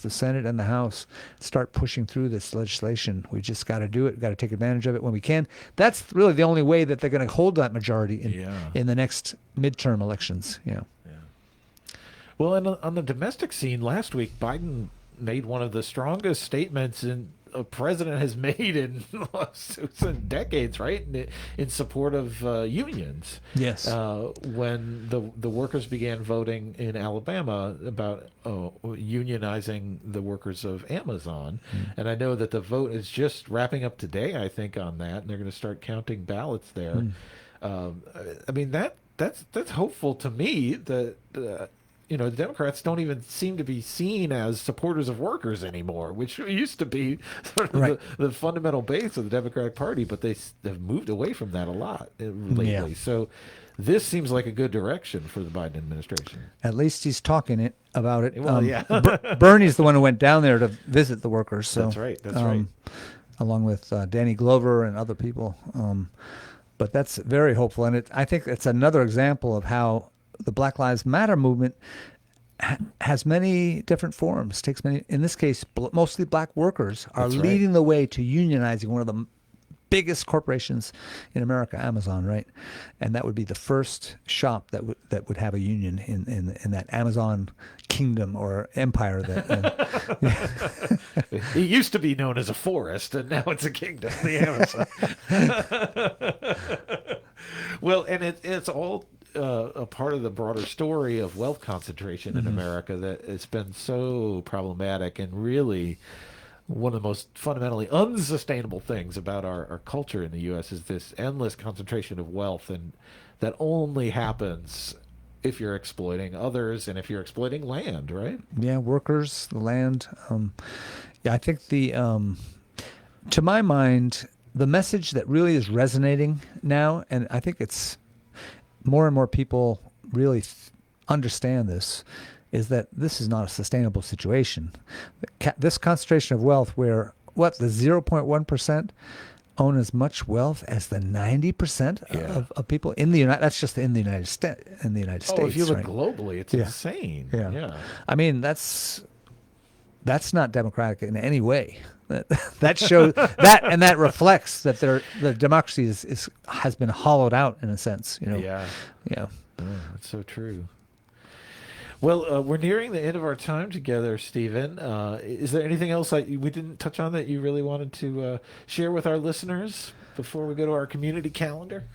the Senate and the House, start pushing through this legislation. We just got to do it. Got to take advantage of it when we can. That's really the only way that they're going to hold that majority in the next midterm elections. Yeah. Well, and on the domestic scene last week, Biden made one of the strongest statements a president has made in decades, right? In support of unions. Yes. When the workers began voting in Alabama about unionizing the workers of Amazon, and I know that the vote is just wrapping up today, I think, on that, and they're going to start counting ballots there. I mean, that's hopeful to me. That the Democrats don't even seem to be seen as supporters of workers anymore, which used to be sort of the fundamental base of the Democratic Party, but they have moved away from that a lot lately. Yeah. So this seems like a good direction for the Biden administration. At least he's talking about it. Well, yeah. Bernie's the one who went down there to visit the workers. So that's right. That's right. Along with Danny Glover and other people. But that's very hopeful. And I think it's another example of how the Black Lives Matter movement has many different forms. Takes many. In this case, mostly black workers are leading the way to unionizing one of the biggest corporations in America, Amazon, right? And that would be the first shop that would have a union in that Amazon kingdom or empire. It used to be known as a forest, and now it's a kingdom, the Amazon. Well, and it's all a part of the broader story of wealth concentration in America that it's been so problematic, and really one of the most fundamentally unsustainable things about our culture in the U.S. is this endless concentration of wealth, and that only happens if you're exploiting others and if you're exploiting land, right? Yeah, workers, the land. I think to my mind, the message that really is resonating now, and I think it's more and more people really understand this, is that this is not a sustainable situation. This concentration of wealth, where the 0.1% own as much wealth as the 90% of people in the that's just in the United States. Oh, if you look globally, it's insane. Yeah. I mean, that's not democratic in any way. That shows that reflects that the democracy has been hollowed out in a sense. Yeah. Oh, that's so true. Well, we're nearing the end of our time together, Stephen. Is there anything else we didn't touch on that you really wanted to share with our listeners before we go to our community calendar?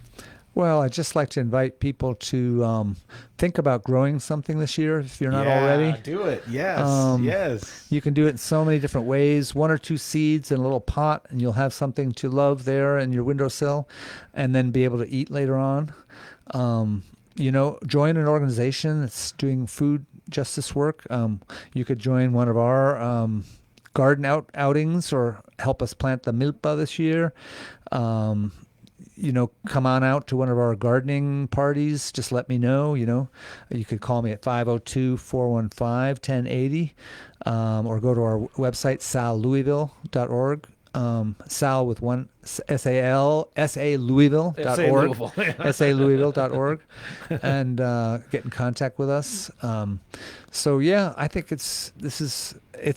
Well, I'd just like to invite people to think about growing something this year if you're not already. Do it. Yes. Yes. You can do it in so many different ways. 1 or 2 seeds in a little pot, and you'll have something to love there in your windowsill, and then be able to eat later on. Join an organization that's doing food justice work. You could join one of our garden outings or help us plant the milpa this year. Come on out to one of our gardening parties. Just let me know. You could call me at 502-415-1080 or go to our website, sallouisville.org. Sal with one SAL, Louisville.org, Louisville.org, and get in contact with us. I think it's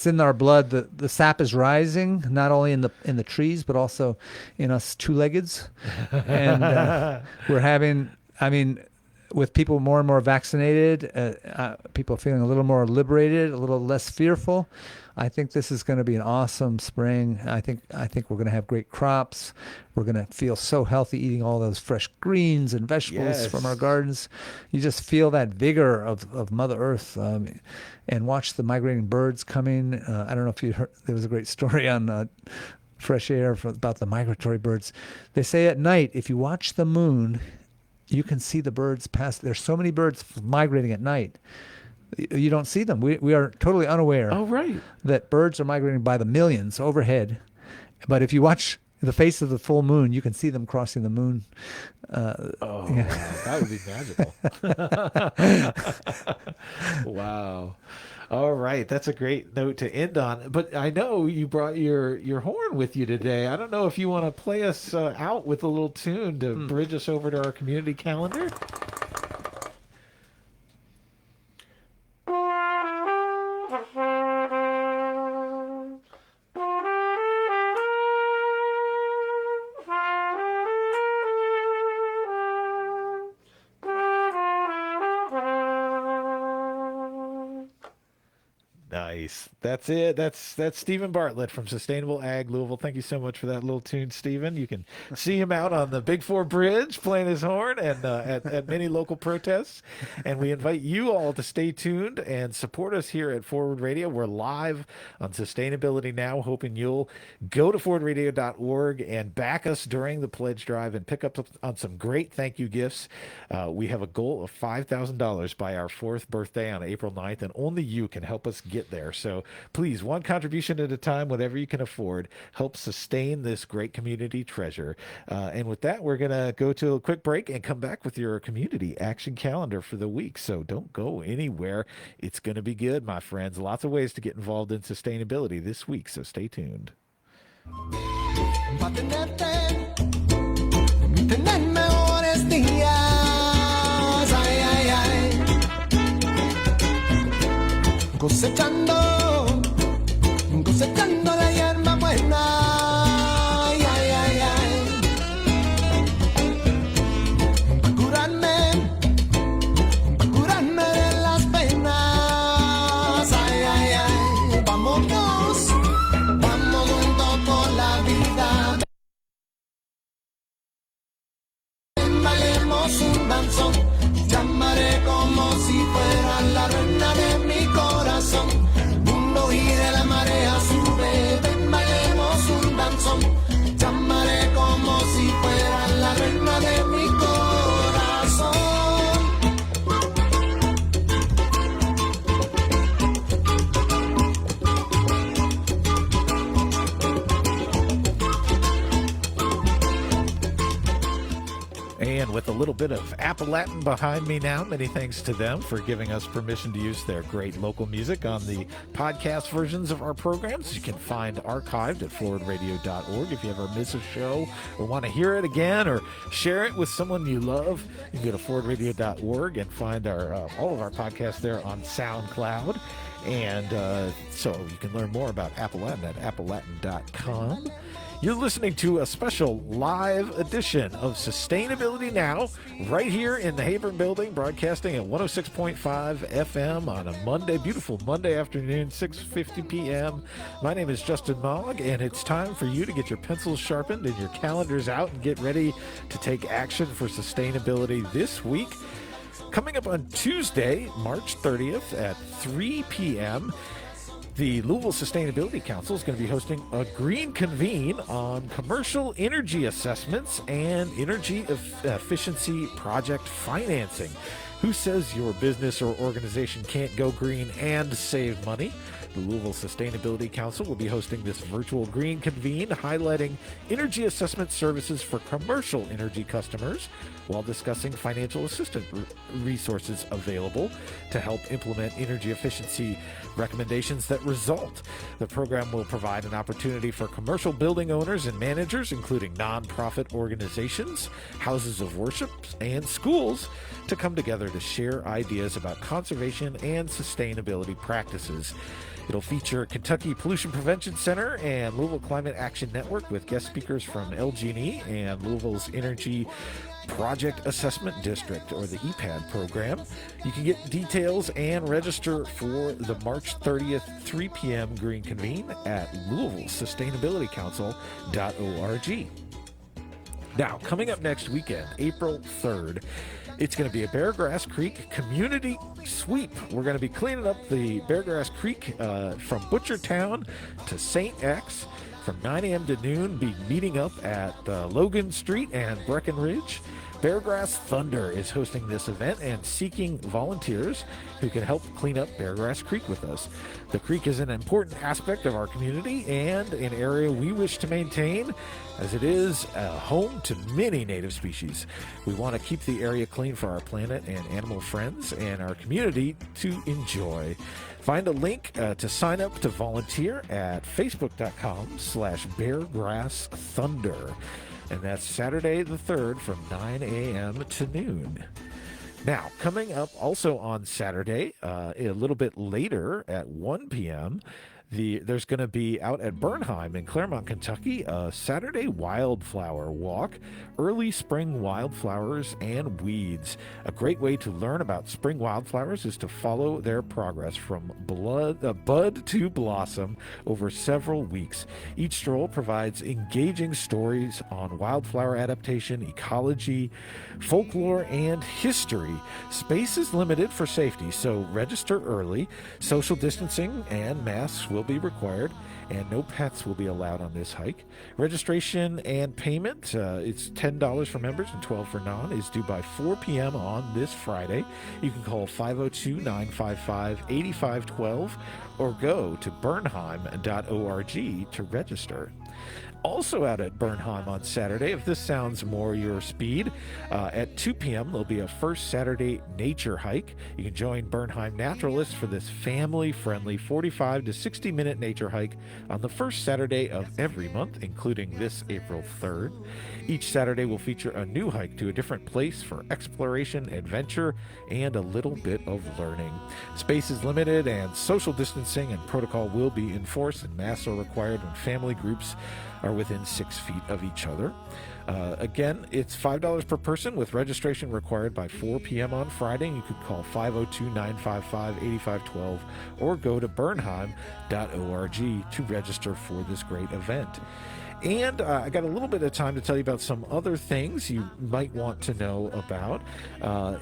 in our blood. The sap is rising, not only in the trees, but also in us two-leggeds. And with people more and more vaccinated, people feeling a little more liberated, a little less fearful. I think this is going to be an awesome spring. I think we're going to have great crops. We're going to feel so healthy eating all those fresh greens and vegetables from our gardens. You just feel that vigor of Mother Earth, and watch the migrating birds coming. I don't know if you heard, there was a great story on Fresh Air about the migratory birds. They say at night, if you watch the moon, you can see the birds pass. There's so many birds migrating at night. You don't see them. We are totally unaware that birds are migrating by the millions overhead. But if you watch the face of the full moon, you can see them crossing the moon. Wow, that would be magical. Wow. All right, that's a great note to end on. But I know you brought your horn with you today. I don't know if you want to play us out with a little tune to bridge us over to our community calendar. Nice. That's it. That's Stephen Bartlett from Sustainable Ag Louisville. Thank you so much for that little tune, Stephen. You can see him out on the Big Four Bridge playing his horn and at many local protests. And we invite you all to stay tuned and support us here at Forward Radio. We're live on Sustainability Now, hoping you'll go to forwardradio.org and back us during the pledge drive and pick up on some great thank you gifts. We have a goal of $5,000 by our 4th birthday on April 9th, and only you can help us get there. So please, one contribution at a time, whatever you can afford, help sustain this great community treasure. And with that, we're going to go to a quick break and come back with your community action calendar for the week. So don't go anywhere. It's going to be good, my friends. Lots of ways to get involved in sustainability this week. So stay tuned. Cosechando la hierba buena, ay, ay, ay, ay. Pa' curarme de las penas, ay, ay, ay. Vámonos, vamos juntos por la vida. Valemos un danzón, llamaré como si fuera la reina de mi corazón. Y de la marea sube, ven, bailemos un danzón. Llamaré como si fuera la reina de mi corazón. And with a little bit of Appalachian behind me now, many thanks to them for giving us permission to use their great local music on the podcast versions of our programs. You can find archived at forwardradio.org. If you ever miss a show or want to hear it again or share it with someone you love, you can go to forwardradio.org and find our all of our podcasts there on SoundCloud. And so you can learn more about Appalachian at appalachian.com. You're listening to a special live edition of Sustainability Now, right here in the Haber Building, broadcasting at 106.5 FM on a Monday, beautiful Monday afternoon, 6:50 p.m. My name is Justin Mogg, and it's time for you to get your pencils sharpened and your calendars out and get ready to take action for sustainability this week. Coming up on Tuesday, March 30th at 3 p.m., the Louisville Sustainability Council is going to be hosting a green convene on commercial energy assessments and energy efficiency project financing. Who says your business or organization can't go green and save money? The Louisville Sustainability Council will be hosting this virtual green convene highlighting energy assessment services for commercial energy customers while discussing financial assistance resources available to help implement energy efficiency recommendations that result. The program will provide an opportunity for commercial building owners and managers, including nonprofit organizations, houses of worship, and schools, to come together to share ideas about conservation and sustainability practices. It'll feature Kentucky Pollution Prevention Center and Louisville Climate Action Network with guest speakers from LG&E and Louisville's Energy Project Assessment District, or the EPAD program. You can get details and register for the March 30th, 3 p.m. Green Convene at LouisvilleSustainabilityCouncil.org. Now, coming up next weekend, April 3rd, it's going to be a Beargrass Creek community sweep. We're going to be cleaning up the Beargrass Creek from Butchertown to St. X from 9 a.m. to noon. Be meeting up at Logan Street and Breckenridge. Beargrass Thunder is hosting this event and seeking volunteers who can help clean up Beargrass Creek with us. The creek is an important aspect of our community and an area we wish to maintain, as it is a home to many native species. We want to keep the area clean for our planet and animal friends and our community to enjoy. Find a link to sign up to volunteer at facebook.com/beargrassthunder. And that's Saturday the 3rd from 9 a.m. to noon. Now, coming up also on Saturday, a little bit later at 1 p.m., there's going to be out at Bernheim in Claremont, Kentucky, a Saturday wildflower walk, early spring wildflowers and weeds. A great way to learn about spring wildflowers is to follow their progress from bud to blossom over several weeks. Each stroll provides engaging stories on wildflower adaptation, ecology, folklore, and history. Space is limited for safety, so register early. Social distancing and masks will be required, and no pets will be allowed on this hike. Registration and payment, it's $10 for members and $12 for non, is due by 4 p.m. on this Friday. You can call 502-955-8512 or go to bernheim.org to register. Also out at Bernheim on Saturday, if this sounds more your speed, at 2 p.m. there'll be a first Saturday nature hike. You can join Bernheim naturalists for this family-friendly 45 to 60-minute nature hike on the first Saturday of every month, including this April 3rd. Each Saturday will feature a new hike to a different place for exploration, adventure, and a little bit of learning. Space is limited, and social distancing and protocol will be enforced, and masks are required when family groups are within 6 feet of each other. Again, it's $5 per person with registration required by 4 p.m. on Friday. You could call 502-955-8512 or go to bernheim.org to register for this great event. And I got a little bit of time to tell you about some other things you might want to know about,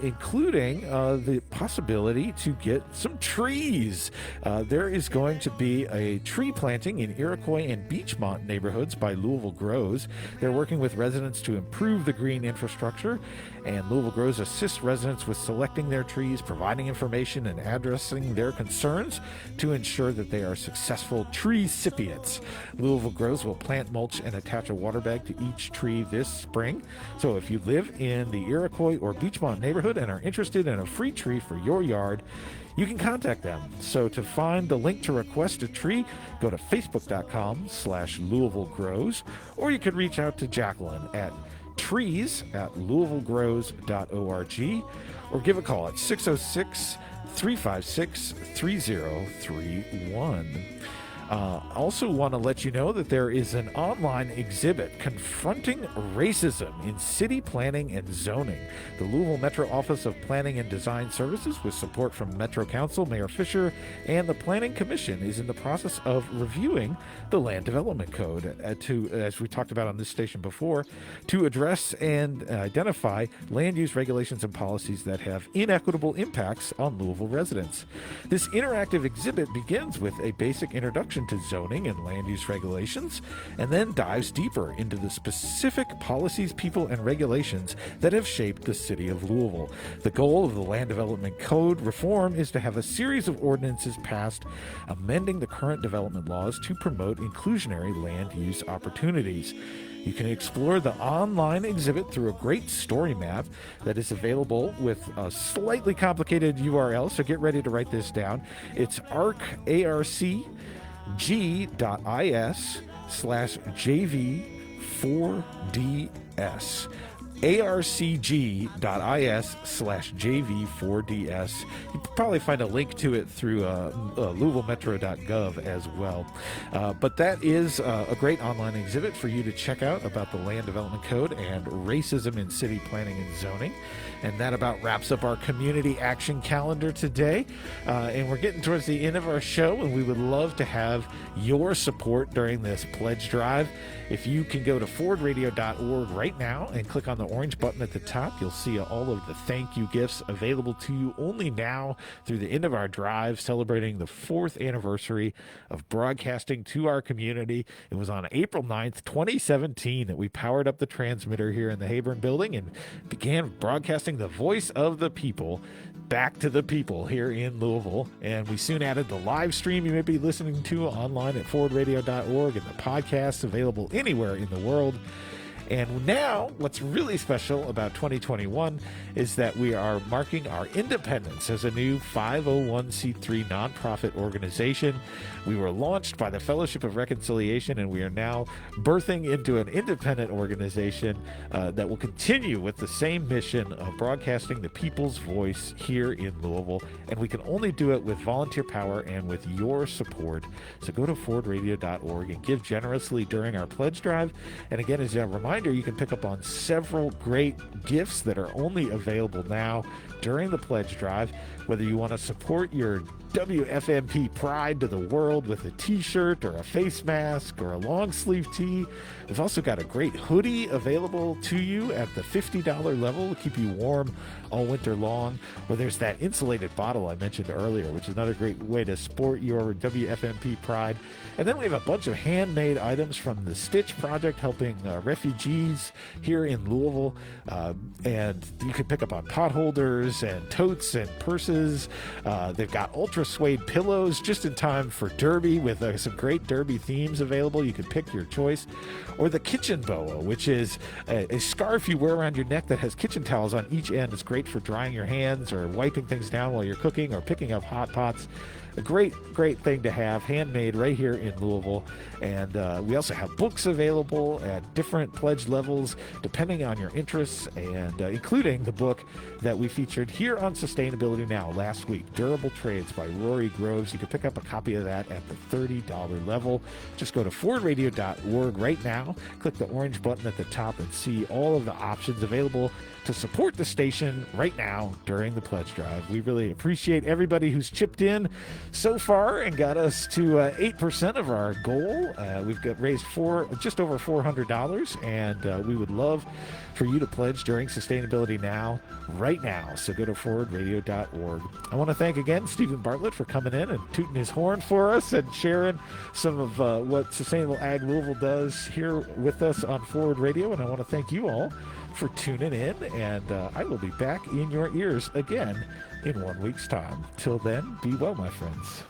including the possibility to get some trees. There is going to be a tree planting in Iroquois and Beachmont neighborhoods by Louisville Grows. They're working with residents to improve the green infrastructure, and Louisville Grows assists residents with selecting their trees, providing information, and addressing their concerns to ensure that they are successful tree recipients. Louisville Grows will plant mulch and attach a water bag to each tree this spring. So if you live in the Iroquois or Beachmont neighborhood and are interested in a free tree for your yard, you can contact them. So to find the link to request a tree, go to facebook.com/Louisville Grows, or you could reach out to Jacqueline at trees@louisvillegrows.org, or give a call at 606-356-3031. Also want to let you know that there is an online exhibit confronting racism in city planning and zoning. The Louisville Metro Office of Planning and Design Services, with support from Metro Council, Mayor Fisher, and the Planning Commission, is in the process of reviewing the Land Development Code as we talked about on this station before, to address and identify land use regulations and policies that have inequitable impacts on Louisville residents. This interactive exhibit begins with a basic introduction to zoning and land use regulations, and then dives deeper into the specific policies, people, and regulations that have shaped the city of Louisville. The goal of the Land Development Code reform is to have a series of ordinances passed amending the current development laws to promote inclusionary land use opportunities. You can explore the online exhibit through a great story map that is available with a slightly complicated URL, so get ready to write this down. It's arcg.is/JV4DS. arcg.is/JV4DS. You can probably find a link to it through LouisvilleMetro.gov as well. But that is a great online exhibit for you to check out about the Land Development Code and racism in city planning and zoning. And that about wraps up our community action calendar today. And we're getting towards the end of our show, and we would love to have your support during this pledge drive. If you can go to forwardradio.org right now and click on the orange button at the top, you'll see all of the thank you gifts available to you only now through the end of our drive, celebrating the 4th anniversary of broadcasting to our community. It was on April 9th, 2017 that we powered up the transmitter here in the Hayburn building and began broadcasting the voice of the people back to the people here in Louisville. And we soon added the live stream you may be listening to online at forwardradio.org, and the podcast available anywhere in the world. And now, what's really special about 2021 is that we are marking our independence as a new 501c3 nonprofit organization. We were launched by the Fellowship of Reconciliation, and we are now birthing into an independent organization that will continue with the same mission of broadcasting the people's voice here in Louisville. And we can only do it with volunteer power and with your support. So go to forwardradio.org and give generously during our pledge drive. And again, as a reminder, you can pick up on several great gifts that are only available now during the pledge drive. Whether you want to support your WFMP pride to the world with a t-shirt or a face mask or a long sleeve tee, we've also got a great hoodie available to you at the $50 level to keep you warm all winter long. Or there's that insulated bottle I mentioned earlier, which is another great way to sport your WFMP pride. And then we have a bunch of handmade items from the Stitch Project helping refugees here in Louisville. And you can pick up on pot holders and totes and purses. They've got ultra suede pillows just in time for Derby with some great Derby themes available. You can pick your choice. Or the kitchen boa, which is a scarf you wear around your neck that has kitchen towels on each end. It's great for drying your hands or wiping things down while you're cooking or picking up hot pots. A great thing to have, handmade right here in Louisville. And we also have books available at different pledge levels depending on your interests, and including the book that we featured here on Sustainability Now last week, Durable Trades by Rory Groves. You can pick up a copy of that at the $30 level. Just go to forwardradio.org right now, click the orange button at the top, and see all of the options available to support the station right now during the pledge drive. We really appreciate everybody who's chipped in so far and got us to 8% of our goal. We've raised just over $400, and we would love for you to pledge during Sustainability Now right now. So go to forwardradio.org. I want to thank again Stephen Bartlett for coming in and tooting his horn for us and sharing some of what Sustainable Ag Louisville does here with us on Forward Radio. And I want to thank you all for tuning in, and I will be back in your ears again in 1 week's time. Till then, be well, my friends.